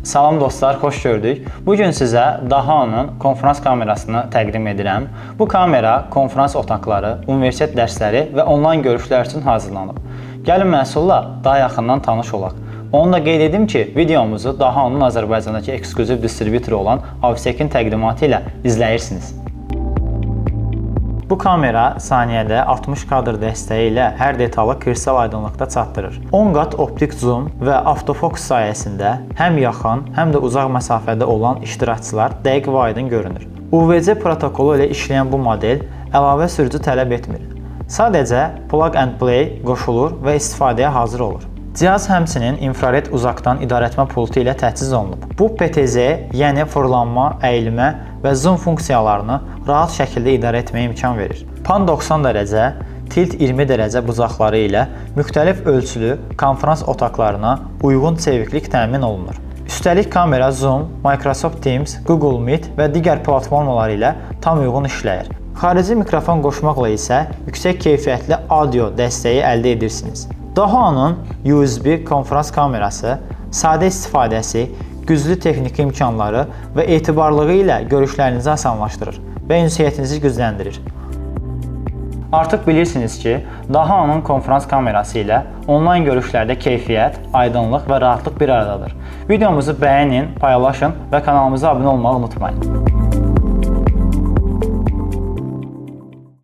Salam dostlar, xoş gördük. Bugün sizə Dahao'nun konferans kamerasını təqdim edirəm. Bu kamera konferans otaqları, universitet dərsləri və onlayn görüşlər üçün hazırlanıb. Gəlin məhsulla daha yaxından tanış olaq. Onu da qeyd edim ki, videomuzu Dahao'nun Azərbaycandakı eksklüziv distributoru olan Avsekin təqdimatı ilə izləyirsiniz. Bu kamera saniyədə 60 kadr dəstəyi ilə hər detalı kristal aydınlıqda çatdırır. 10 qat optik zoom və avtofokus sayəsində həm yaxın, həm də uzaq məsafədə olan iştirakçılar dəqiq və aydın görünür. UVC protokolu ilə işləyən bu model əlavə sürücü tələb etmir. Sadəcə plug and play qoşulur və istifadəyə hazır olur. Cihaz həmçinin infrared uzaqdan idarəetmə pultu ilə təchiz olunub. Bu PTZ, yəni fırlanma, əyilmə və zoom funksiyalarını rahat şəkildə idarə etməyə imkan verir. Pan 90 dərəcə, tilt 20 dərəcə bucaqları ilə müxtəlif ölçülü konferans otaqlarına uyğun çeviklik təmin olunur. Üstəlik kamera Zoom, Microsoft Teams, Google Meet və digər platformalar ilə tam uyğun işləyir. Xarici mikrofon qoşmaqla isə yüksək keyfiyyətli audio dəstəyi əldə edirsiniz. Dahao'nun USB konferans kamerası sadə istifadəsi, güclü texniki imkanları və etibarlığı ilə görüşlərinizi asanlaşdırır və ünsiyyətinizi gücləndirir. Artıq bilirsiniz ki, Dahao'nun konferans kamerası ilə onlayn görüşlərdə keyfiyyət, aydınlıq və rahatlıq bir aradadır. Videomuzu bəyənin, paylaşın və kanalımıza abunə olmağı unutmayın.